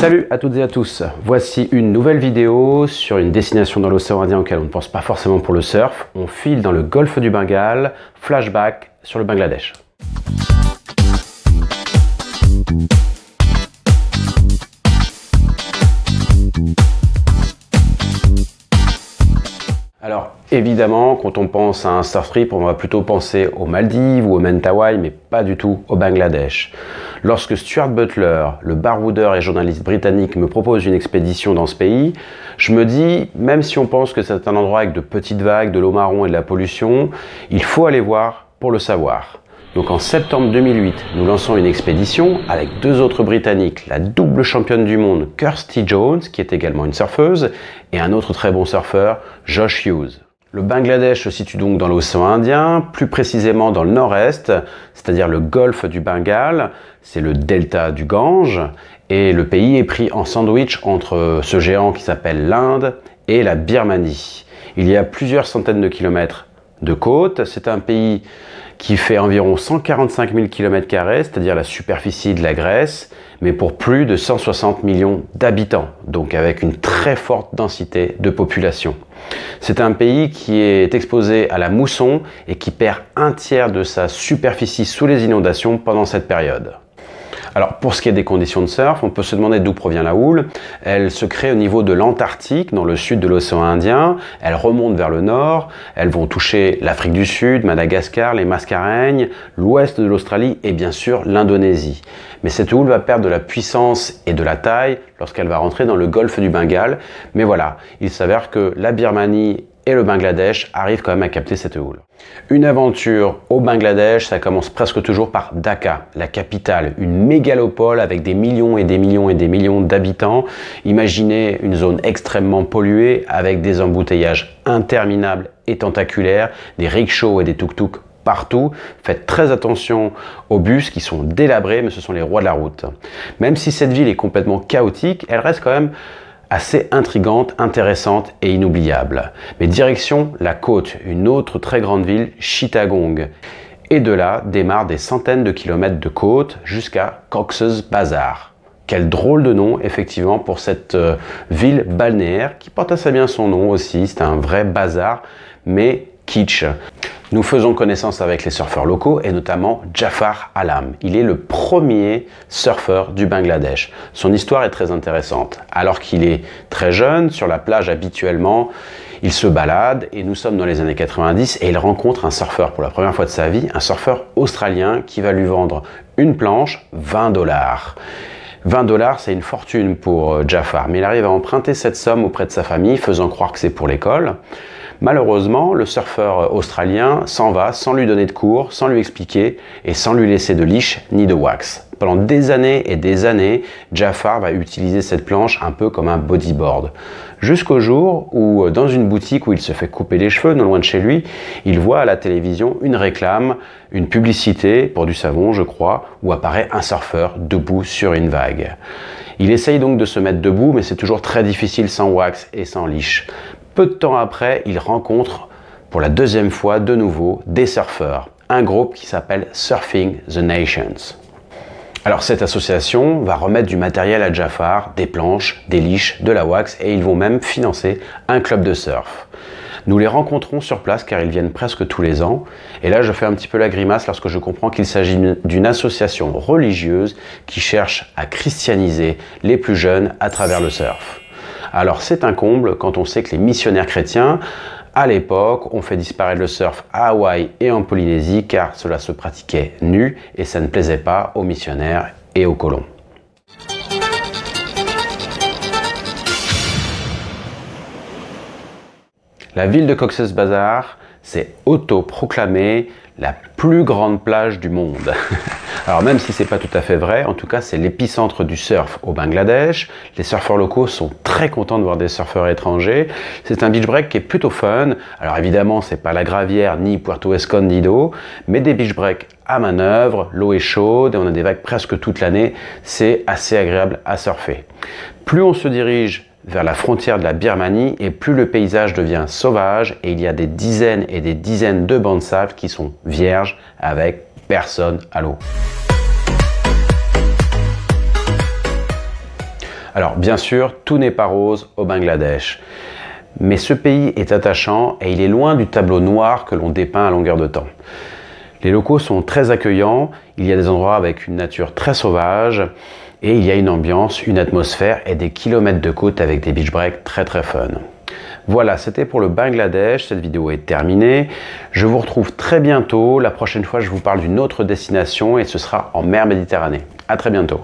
Salut à toutes et à tous, voici une nouvelle vidéo sur une destination dans l'océan Indien auquel on ne pense pas forcément pour le surf. On file dans le golfe du Bengale, flashback sur le Bangladesh. Alors évidemment, quand on pense à un surf trip, on va plutôt penser aux Maldives ou au Mentawai, mais pas du tout au Bangladesh. Lorsque Stuart Butler, le baroudeur et journaliste britannique, me propose une expédition dans ce pays, je me dis, même si on pense que c'est un endroit avec de petites vagues, de l'eau marron et de la pollution, il faut aller voir pour le savoir. Donc en septembre 2008, nous lançons une expédition avec deux autres Britanniques, la double championne du monde Kirsty Jones, qui est également une surfeuse, et un autre très bon surfeur, Josh Hughes. Le Bangladesh se situe donc dans l'océan Indien, plus précisément dans le nord-est, c'est-à-dire le golfe du Bengale, c'est le delta du Gange, et le pays est pris en sandwich entre ce géant qui s'appelle l'Inde et la Birmanie. Il y a plusieurs centaines de kilomètres de côte, c'est un pays qui fait environ 145 000 km², c'est-à-dire la superficie de la Grèce, mais pour plus de 160 millions d'habitants, donc avec une très forte densité de population. C'est un pays qui est exposé à la mousson et qui perd un tiers de sa superficie sous les inondations pendant cette période. Alors pour ce qui est des conditions de surf, on peut se demander d'où provient la houle. Elle se crée au niveau de l'Antarctique, dans le sud de l'océan Indien. Elle remonte vers le nord. Elles vont toucher l'Afrique du Sud, Madagascar, les Mascareignes, l'ouest de l'Australie et bien sûr l'Indonésie. Mais cette houle va perdre de la puissance et de la taille lorsqu'elle va rentrer dans le golfe du Bengale. Mais voilà, il s'avère que la Birmanie et le Bangladesh arrivent quand même à capter cette houle. Une aventure au Bangladesh, ça commence presque toujours par Dhaka, la capitale, une mégalopole avec des millions et des millions et des millions d'habitants. Imaginez une zone extrêmement polluée avec des embouteillages interminables et tentaculaires, des rickshaws et des tuk-tuk partout. Faites très attention aux bus qui sont délabrés, mais ce sont les rois de la route. Même si cette ville est complètement chaotique, elle reste quand même assez intrigante, intéressante et inoubliable. Mais direction la côte, une autre très grande ville, Chittagong. Et de là démarrent des centaines de kilomètres de côte jusqu'à Cox's Bazar. Quel drôle de nom effectivement pour cette ville balnéaire qui porte assez bien son nom aussi, c'est un vrai bazar, mais kitsch. Nous faisons connaissance avec les surfeurs locaux et notamment Jafar Alam. Il est le premier surfeur du Bangladesh. Son histoire est très intéressante. Alors qu'il est très jeune, sur la plage habituellement, il se balade et nous sommes dans les années 90 et il rencontre un surfeur pour la première fois de sa vie, un surfeur australien qui va lui vendre une planche, 20 $. 20 $, c'est une fortune pour Jafar, mais il arrive à emprunter cette somme auprès de sa famille, faisant croire que c'est pour l'école. Malheureusement, le surfeur australien s'en va sans lui donner de cours, sans lui expliquer et sans lui laisser de leash ni de wax. Pendant des années et des années, Jafar va utiliser cette planche un peu comme un bodyboard. Jusqu'au jour où, dans une boutique où il se fait couper les cheveux, non loin de chez lui, il voit à la télévision une réclame, une publicité pour du savon, je crois, où apparaît un surfeur debout sur une vague. Il essaye donc de se mettre debout, mais c'est toujours très difficile sans wax et sans leash. Peu de temps après, il rencontre pour la deuxième fois de nouveau des surfeurs, un groupe qui s'appelle Surfing the Nations. Alors cette association va remettre du matériel à Jafar, des planches, des leashs, de la wax et ils vont même financer un club de surf. Nous les rencontrons sur place car ils viennent presque tous les ans et là je fais un petit peu la grimace lorsque je comprends qu'il s'agit d'une association religieuse qui cherche à christianiser les plus jeunes à travers le surf. Alors c'est un comble quand on sait que les missionnaires chrétiens, à l'époque, ont fait disparaître le surf à Hawaï et en Polynésie car cela se pratiquait nu et ça ne plaisait pas aux missionnaires et aux colons. La ville de Cox's Bazar s'est autoproclamée la plus grande plage du monde. Alors même si c'est pas tout à fait vrai, en tout cas c'est l'épicentre du surf au Bangladesh. Les surfeurs locaux sont très contents de voir des surfeurs étrangers. C'est un beach break qui est plutôt fun. Alors évidemment c'est pas la Gravière ni Puerto Escondido, mais des beach breaks à manœuvre, l'eau est chaude et on a des vagues presque toute l'année. C'est assez agréable à surfer. Plus on se dirige vers la frontière de la Birmanie et plus le paysage devient sauvage et il y a des dizaines et des dizaines de bancs de sable qui sont vierges avec personne à l'eau. Alors bien sûr, tout n'est pas rose au Bangladesh. Mais ce pays est attachant et il est loin du tableau noir que l'on dépeint à longueur de temps. Les locaux sont très accueillants, il y a des endroits avec une nature très sauvage et il y a une ambiance, une atmosphère et des kilomètres de côte avec des beach breaks très fun. Voilà, c'était pour le Bangladesh, cette vidéo est terminée. Je vous retrouve très bientôt, la prochaine fois je vous parle d'une autre destination et ce sera en mer Méditerranée. À très bientôt.